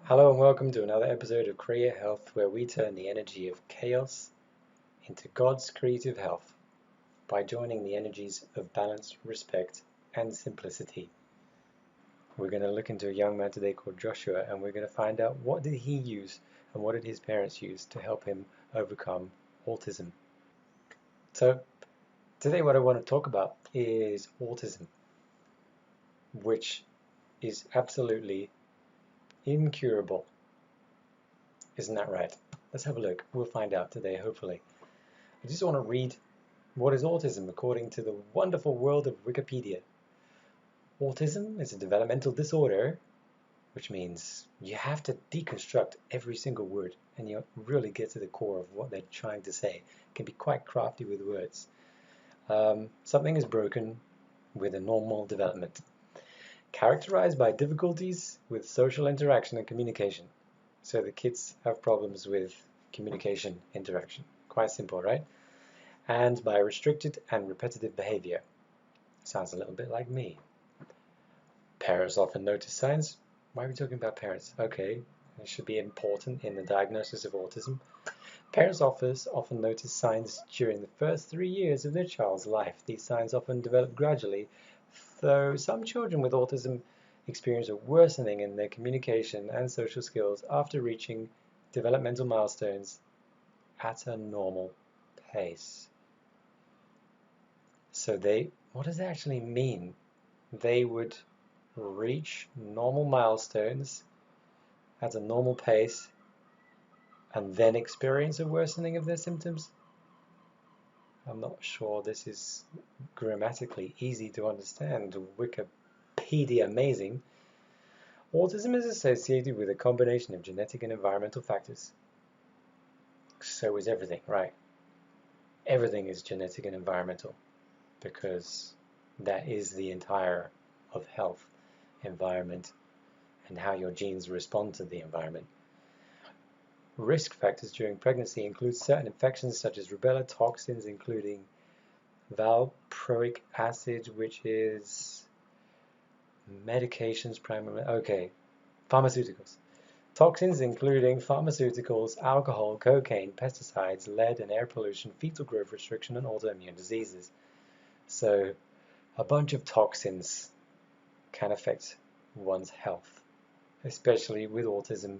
Hello and welcome to another episode of Create Health, where we turn the energy of chaos into God's creative health by joining the energies of balance, respect, and simplicity. We're going to look into a young man today called Joshua, and we're going to find out what did he use and what did his parents use to help him overcome autism. So today what I want to talk about is autism, which is absolutely incurable. Isn't that right? Let's have a look. We'll find out today, hopefully. I just want to read what is autism according to the wonderful world of Wikipedia. Autism is a developmental disorder, which means you have to deconstruct every single word and you really get to the core of what they're trying to say. It can be quite crafty with words. Something is broken with a normal development, characterized by difficulties with social interaction and communication. So the kids have problems with communication, interaction. Quite simple, right? And by restricted and repetitive behavior. Sounds a little bit like me. Parents often notice signs. Why are we talking about parents? Okay, it should be important in the diagnosis of autism. Parents often notice signs during the first 3 years of their child's life. These signs often develop gradually, though some children with autism experience a worsening in their communication and social skills after reaching developmental milestones at a normal pace. So what does that actually mean? They would reach normal milestones at a normal pace and then experience a worsening of their symptoms? I'm not sure this is grammatically easy to understand. Wikipedia amazing. Autism is associated with a combination of genetic and environmental factors. So is everything, right? Everything is genetic and environmental because that is the entire of health, environment, and how your genes respond to the environment. Risk factors during pregnancy include certain infections such as rubella, toxins including valproic acid, which is medications primarily, pharmaceuticals. Toxins including pharmaceuticals, alcohol, cocaine, pesticides, lead and air pollution, fetal growth restriction, and autoimmune diseases. So a bunch of toxins can affect one's health, especially with autism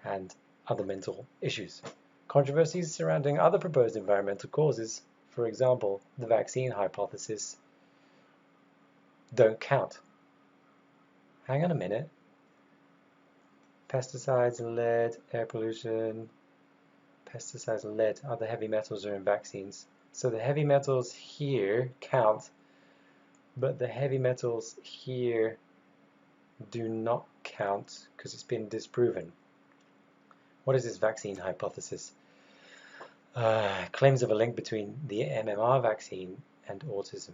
and other mental issues. Controversies surrounding other proposed environmental causes, for example, the vaccine hypothesis, don't count. Hang on a minute. Pesticides, lead, air pollution, pesticides and lead, other heavy metals are in vaccines. So the heavy metals here count, but the heavy metals here do not count because it's been disproven. What is this vaccine hypothesis? Claims of a link between the MMR vaccine and autism.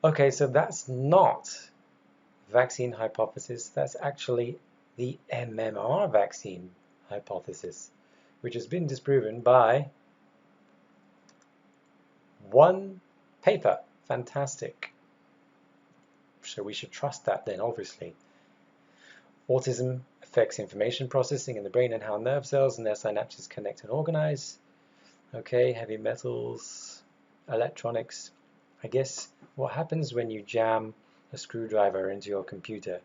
Okay, so that's not vaccine hypothesis, that's actually the MMR vaccine hypothesis, which has been disproven by one paper. Fantastic. So we should trust that then, obviously. Autism affects information processing in the brain and how nerve cells and their synapses connect and organize. Okay, heavy metals, electronics. I guess what happens when you jam a screwdriver into your computer?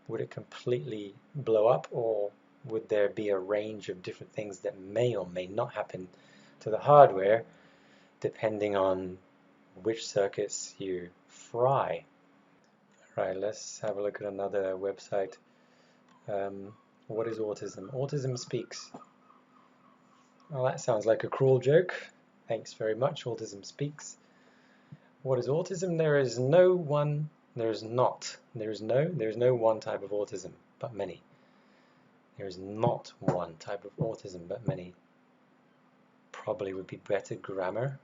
Would it completely blow up, or would there be a range of different things that may or may not happen to the hardware depending on which circuits you fry? Right, let's have a look at another website. What is autism? Autism Speaks. Well, that sounds like a cruel joke. Thanks very much, Autism Speaks. What is autism? There is no one type of autism, but many. There is not one type of autism, but many. Probably would be better grammar.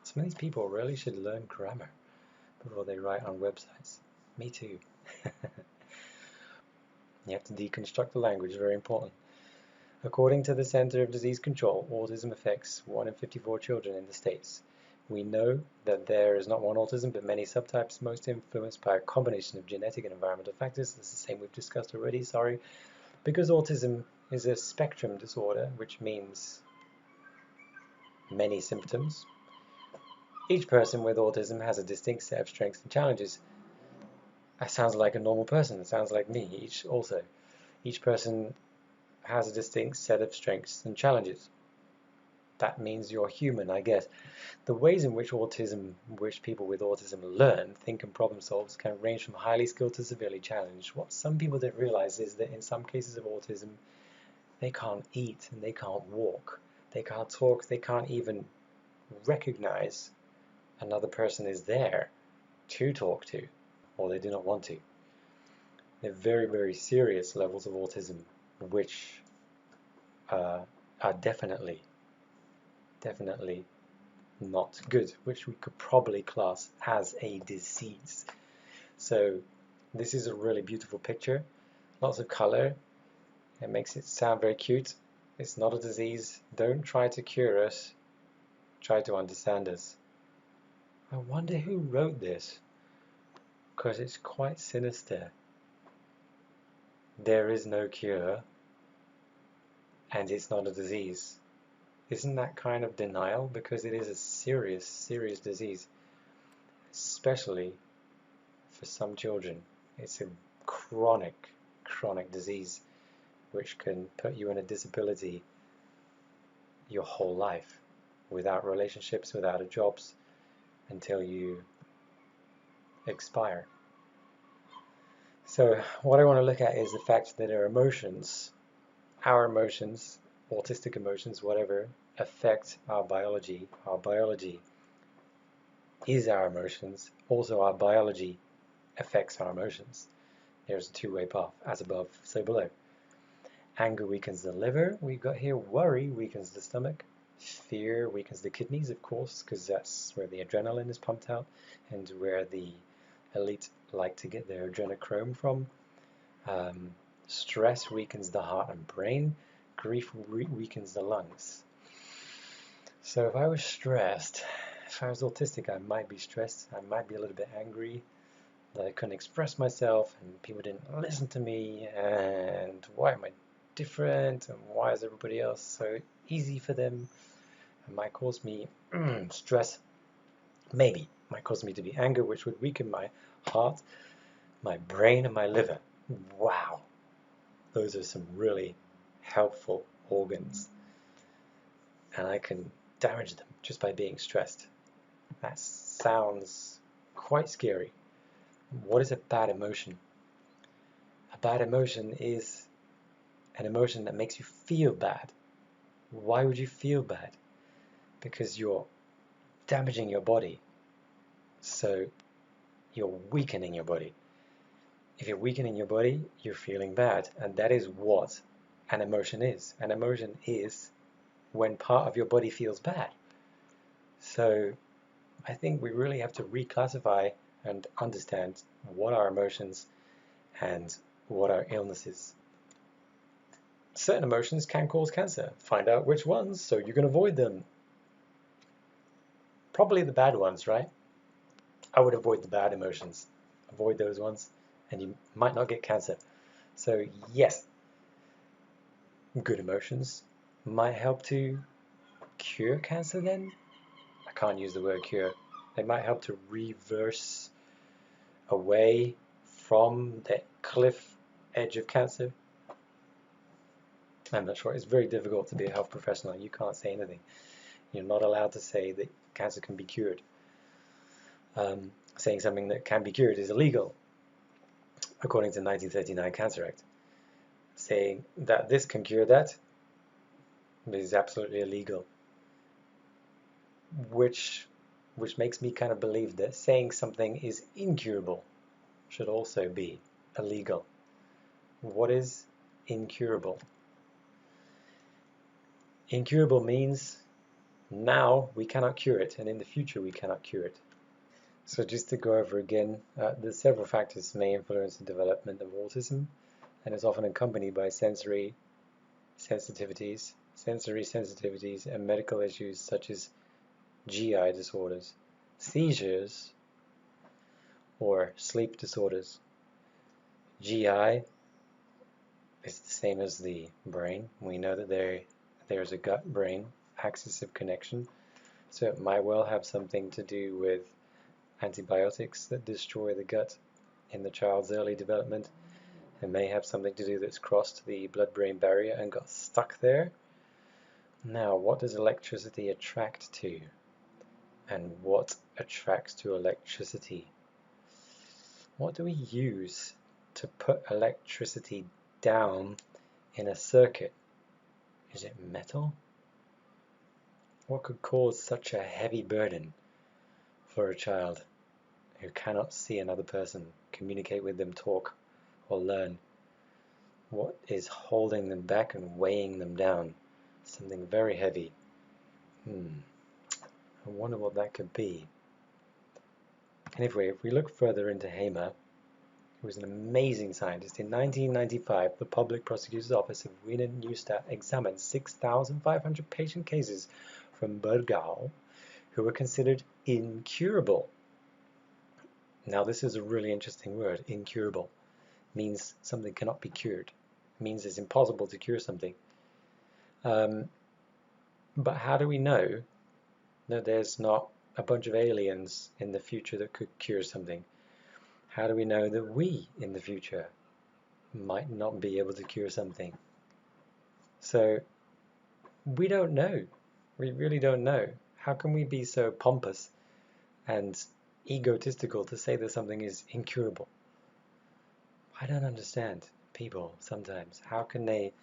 Some of these people really should learn grammar before they write on websites. Me too. You have to deconstruct the language, very important. According to the Center of Disease Control, autism affects 1 in 54 children in the States. We know that there is not one autism, but many subtypes, most influenced by a combination of genetic and environmental factors. That's the same we've discussed already, sorry. Because autism is a spectrum disorder, which means many symptoms, each person with autism has a distinct set of strengths and challenges. That sounds like a normal person. It sounds like me. Each person has a distinct set of strengths and challenges. That means you're human, I guess. The ways in which people with autism learn, think, and problem solve can range from highly skilled to severely challenged. What some people don't realize is that in some cases of autism, they can't eat and they can't walk, they can't talk, they can't even recognize another person is there to talk to, or they do not want to. They're very, very serious levels of autism, which are definitely not good, which we could probably class as a disease. So this is a really beautiful picture, lots of color. It makes it sound very cute. It's not a disease. Don't try to cure us, try to understand us. I wonder who wrote this, because it's quite sinister. There is no cure, and it's not a disease. Isn't that kind of denial? Because it is a serious, serious disease, especially for some children. It's a chronic disease which can put you in a disability your whole life, without relationships, without jobs, until you expire. So what I want to look at is the fact that our emotions, autistic emotions, whatever, affect our biology. Our biology is our emotions. Also, our biology affects our emotions. There's a two-way path, as above, so below. Anger weakens the liver, we've got here. Worry weakens the stomach. Fear weakens the kidneys, of course, because that's where the adrenaline is pumped out and where the elite like to get their adrenochrome from. Stress weakens the heart and brain. Grief weakens the lungs. So if I was stressed, if I was autistic, I might be stressed. I might be a little bit angry that I couldn't express myself and people didn't listen to me, and why am I different, and why is everybody else so easy for them? It might cause me stress. Maybe it might cause me to be angry, which would weaken my heart, my brain, and my liver. Wow, those are some really helpful organs, and I can damage them just by being stressed. That sounds quite scary. What is a bad emotion? A bad emotion is an emotion that makes you feel bad. Why would you feel bad? Because you're damaging your body. So you're weakening your body. If you're weakening your body, you're feeling bad. And that is what an emotion is. An emotion is when part of your body feels bad. So I think we really have to reclassify and understand what are emotions and what are illnesses. Certain emotions can cause cancer. Find out which ones so you can avoid them. Probably the bad ones, right? I would avoid the bad emotions. Avoid those ones and you might not get cancer. So yes, good emotions might help to cure cancer then? I can't use the word cure. They might help to reverse away from the cliff edge of cancer. I'm not sure. It's very difficult to be a health professional. You can't say anything. You're not allowed to say that cancer can be cured. Saying something that can be cured is illegal, according to the 1939 Cancer Act. Saying that this can cure that is absolutely illegal. Which makes me kind of believe that saying something is incurable should also be illegal. What is incurable? Incurable means now we cannot cure it, and in the future we cannot cure it. So just to go over again, the several factors may influence the development of autism, and is often accompanied by sensory sensitivities, and medical issues such as GI disorders, seizures, or sleep disorders. GI is the same as the brain. We know that there's a gut-brain axis of connection, so it might well have something to do with antibiotics that destroy the gut in the child's early development. It may have something to do that's crossed the blood-brain barrier and got stuck there. Now, what does electricity attract to? And what attracts to electricity? What do we use to put electricity down in a circuit? Is it metal? What could cause such a heavy burden for a child who cannot see another person, communicate with them, talk, or learn? What is holding them back and weighing them down? Something very heavy. I wonder what that could be. Anyway, if we look further into Hamer, who was an amazing scientist, in 1995, the Public Prosecutor's Office of Wiener Neustadt examined 6,500 patient cases from Burgau who were considered incurable. Now, this is a really interesting word, incurable. It means something cannot be cured. It means it's impossible to cure something. But how do we know that there's not a bunch of aliens in the future that could cure something? How do we know that we, in the future, might not be able to cure something? So, we don't know. We really don't know. How can we be so pompous and egotistical to say that something is incurable? I don't understand people sometimes. How can they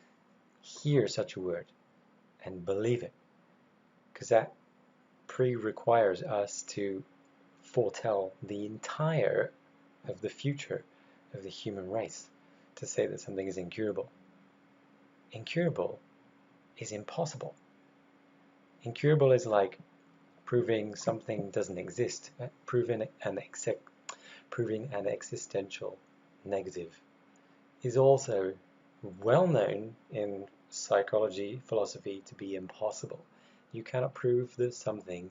hear such a word and believe it? Because that requires us to foretell the entire of the future of the human race to say that something is incurable. Incurable is impossible. Incurable is like proving something doesn't exist, proving an existential negative is also well known in psychology, philosophy to be impossible. You cannot prove that something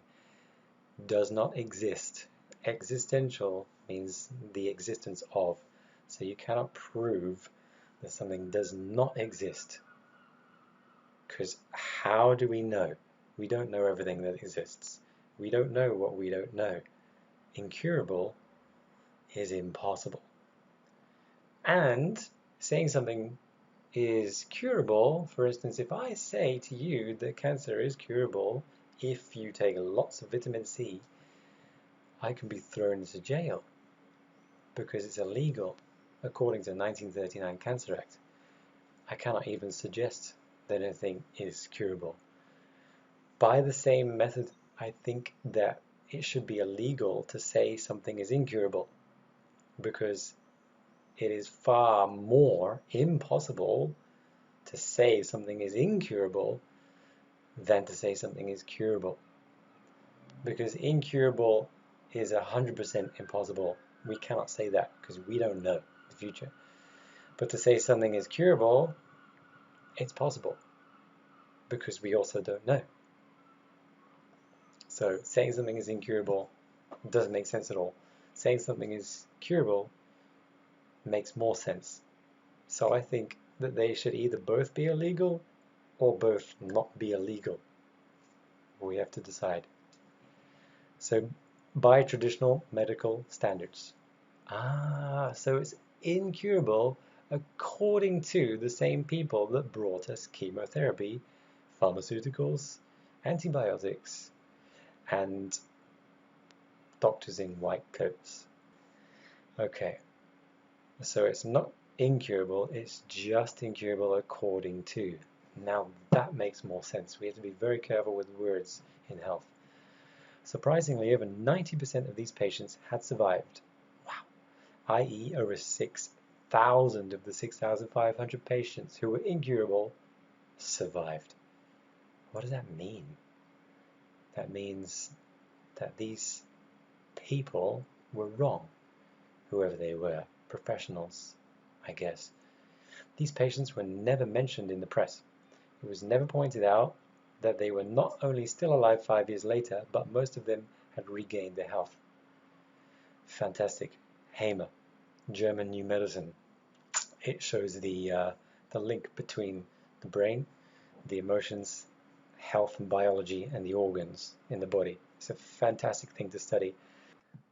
does not exist. Existential means the existence of. So you cannot prove that something does not exist. Because how do we know? We don't know everything that exists. We don't know what we don't know. Incurable is impossible. And saying something is curable, for instance, if I say to you that cancer is curable if you take lots of vitamin C, I can be thrown into jail because it's illegal according to the 1939 Cancer Act. I cannot even suggest that anything is curable. By the same method, I think that it should be illegal to say something is incurable because it is far more impossible to say something is incurable than to say something is curable. Because incurable is 100% impossible. We cannot say that because we don't know the future. But to say something is curable, it's possible because we also don't know. So saying something is incurable doesn't make sense at all. Saying something is curable makes more sense. So I think that they should either both be illegal or both not be illegal. We have to decide. So by traditional medical standards. So it's incurable according to the same people that brought us chemotherapy, pharmaceuticals, antibiotics, and doctors in white coats. Okay, so it's not incurable, it's just incurable according to. Now that makes more sense. We have to be very careful with words in health. Surprisingly, over 90% of these patients had survived. Wow. I.e., over 6,000 of the 6,500 patients who were incurable survived. What does that mean? That means that these people were wrong, whoever they were, professionals, I guess. These patients were never mentioned in the press. It was never pointed out that they were not only still alive 5 years later, but most of them had regained their health. Fantastic. Hamer, German new medicine. It shows the link between the brain, the emotions, health and biology, and the organs in the body. It's a fantastic thing to study.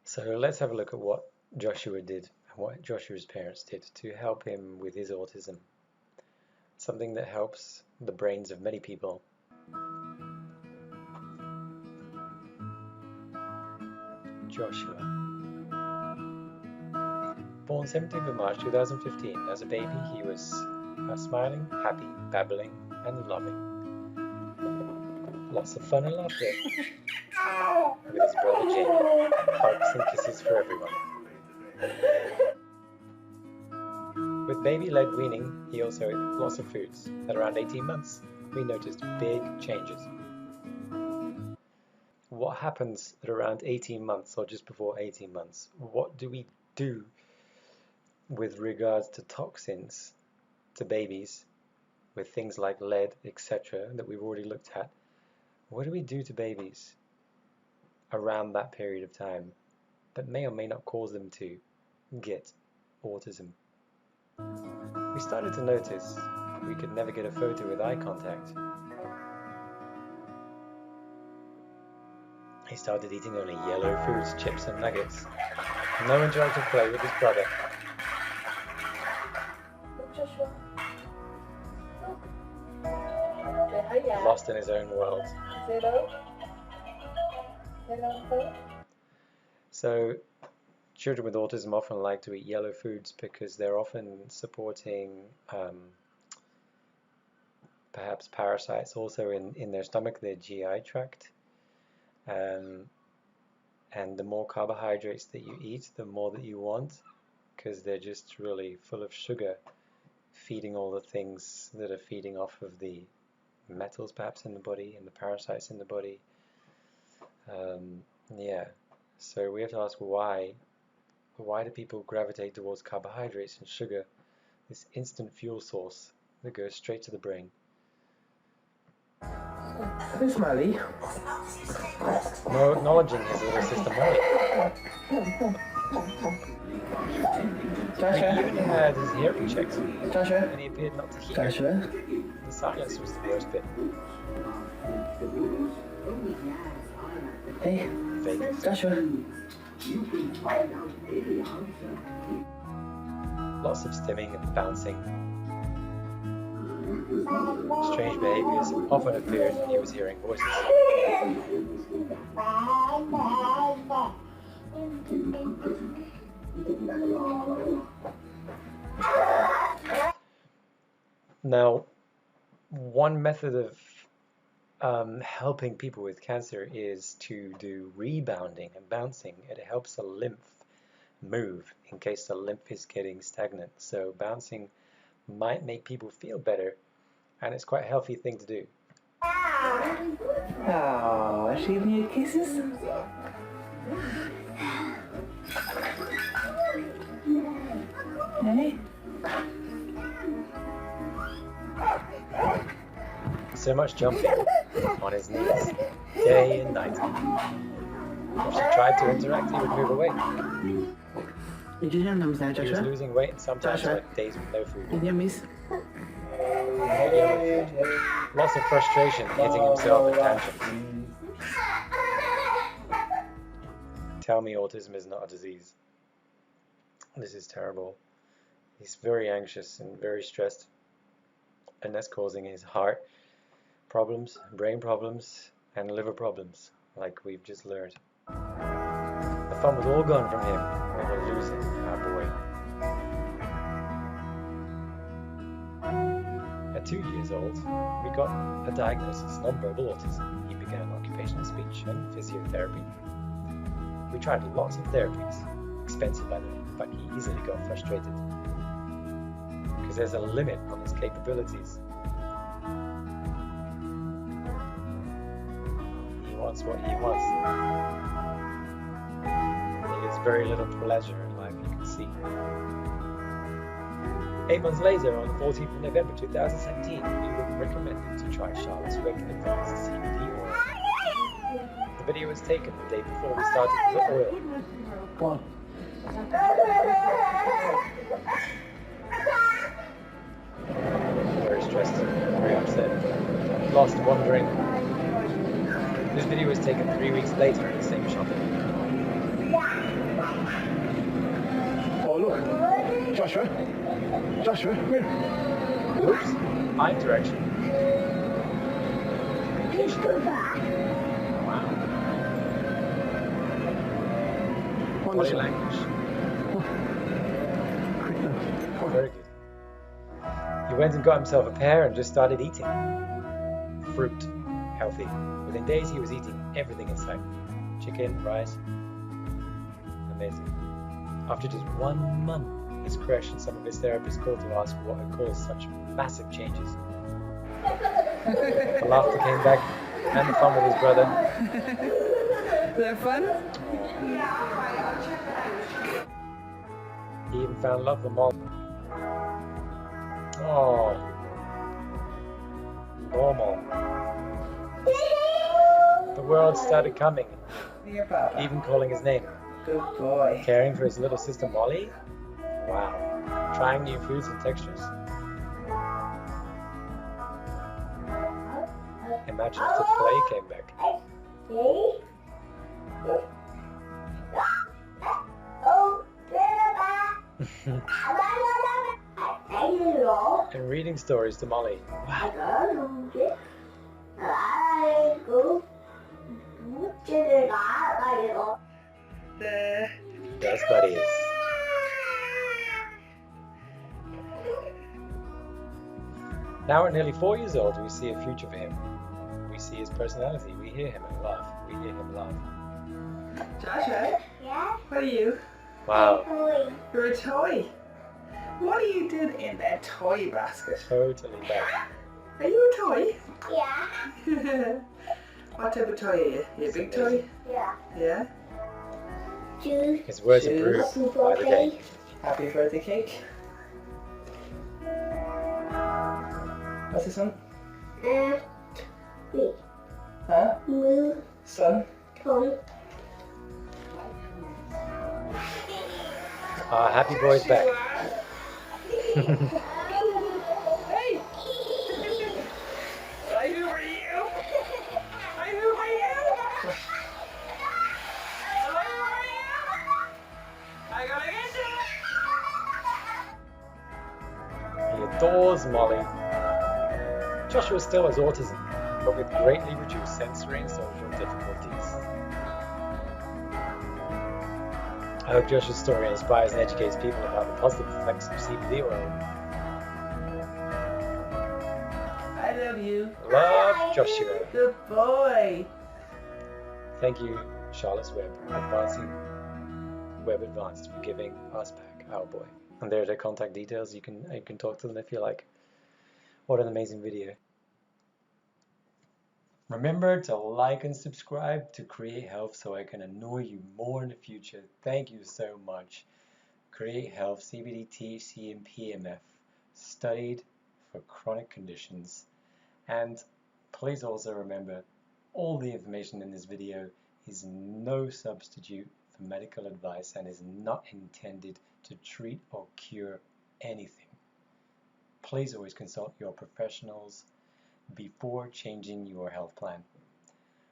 So let's have a look at what Joshua did and what Joshua's parents did to help him with his autism. Something that helps the brains of many people. Joshua. Born 17th of March 2015, as a baby he was smiling, happy, babbling and loving. Lots of fun and laughter. With his brother Jamie. Hugs and kisses for everyone. With baby-led weaning, he also ate lots of foods. At around 18 months, we noticed big changes. What happens at around 18 months or just before 18 months? What do we do with regards to toxins to babies with things like lead, etc., that we've already looked at? What do we do to babies around that period of time that may or may not cause them to get autism? We started to notice we could never get a photo with eye contact. He started eating only yellow foods, chips and nuggets. No interactive play with his brother. Lost in his own world. So, children with autism often like to eat yellow foods because they're often supporting perhaps parasites also in their stomach, their GI tract. And the more carbohydrates that you eat, the more that you want, because they're just really full of sugar, feeding all the things that are feeding off of the metals perhaps in the body and the parasites in the body. Yeah, so we have to ask why do people gravitate towards carbohydrates and sugar, this instant fuel source that goes straight to the brain? Who's Smiley? No acknowledging his little sister Molly. Joshua? He even had his hearing checked, Joshua? and he appeared not to hear. Joshua? The silence was the worst bit. Hey, Vague. Joshua? Lots of stimming and bouncing. Strange behaviors often appeared when he was hearing voices. Now, one method of helping people with cancer is to do rebounding and bouncing. It helps the lymph move in case the lymph is getting stagnant. So bouncing might make people feel better, and it's quite a healthy thing to do. Oh, is she giving you kisses? Hey? So much jumping on his knees, day and night. If she tried to interact, he would move away. Did you hear them, He was Joshua? losing weight and sometimes Joshua? went days with no food. Did you hear me? Lots of frustration, hitting himself at tantrums. Tell me autism is not a disease. This is terrible. He's very anxious and very stressed, and that's causing his heart problems, brain problems, and liver problems, like we've just learned. The fun was all gone from him. We were losing our boy. At 2 years old, we got a diagnosis, nonverbal autism. He began occupational speech and physiotherapy. We tried lots of therapies, expensive by the way, but he easily got frustrated because there's a limit on his capabilities. He wants what he wants. He has very little pleasure in life, you can see. 8 months later, on the 14th of November 2017, we were recommended to try Charlotte's Web Advanced CBD oil. The video was taken the day before we started the oil. What? Very stressed, very upset, lost, wandering. This video was taken 3 weeks later in the same shopping. Oh, look. Joshua. Joshua, where? Oops, eye direction. Wow. Body language. Very good. He went and got himself a pear and just started eating. Fruit. Healthy. Within days he was eating everything in sight. Chicken, rice. Amazing. After just 1 month, his crush and some of his therapists called to ask what had caused such massive changes. The laughter came back and the fun with his brother. Is that fun? He even found love with mom. Oh, normal. The world started coming, Your papa. even calling his name. Good boy. Caring for his little sister Molly. Wow. Trying new foods and textures. Imagine if the play came back. And reading stories to Molly. Wow. Best buddies. Now at nearly 4 years old, we see a future for him. We see his personality. We hear him and laugh. We hear him laugh. Joshua, Yeah? what are you? Wow. You're a toy. What are you doing in that toy basket? Totally back. Are you a toy? Yeah. What type of toy are you? You a big toy? Yeah. Yeah? Choose. His words Shoes. improve by the day. Happy birthday cake. What's this one? Me. Huh? Move. Sun? Tom. Our happy boy's back. Hey! I hoover you! I hoover you! I gotta get you! He adores Molly. Joshua still has autism, but with greatly reduced sensory and social difficulties. I hope Joshua's story inspires and educates people about the positive effects of CBD oil. I love you. Love, Joshua. Good boy. Thank you, Charlotte's Web Advanced, for giving us back our boy. And there are their contact details. You can talk to them if you like. What an amazing video. Remember to like and subscribe to Create Health so I can annoy you more in the future. Thank you so much. Create Health, CBD, THC, and PMF, studied for chronic conditions. And please also remember, all the information in this video is no substitute for medical advice and is not intended to treat or cure anything. Please always consult your professionals before changing your health plan.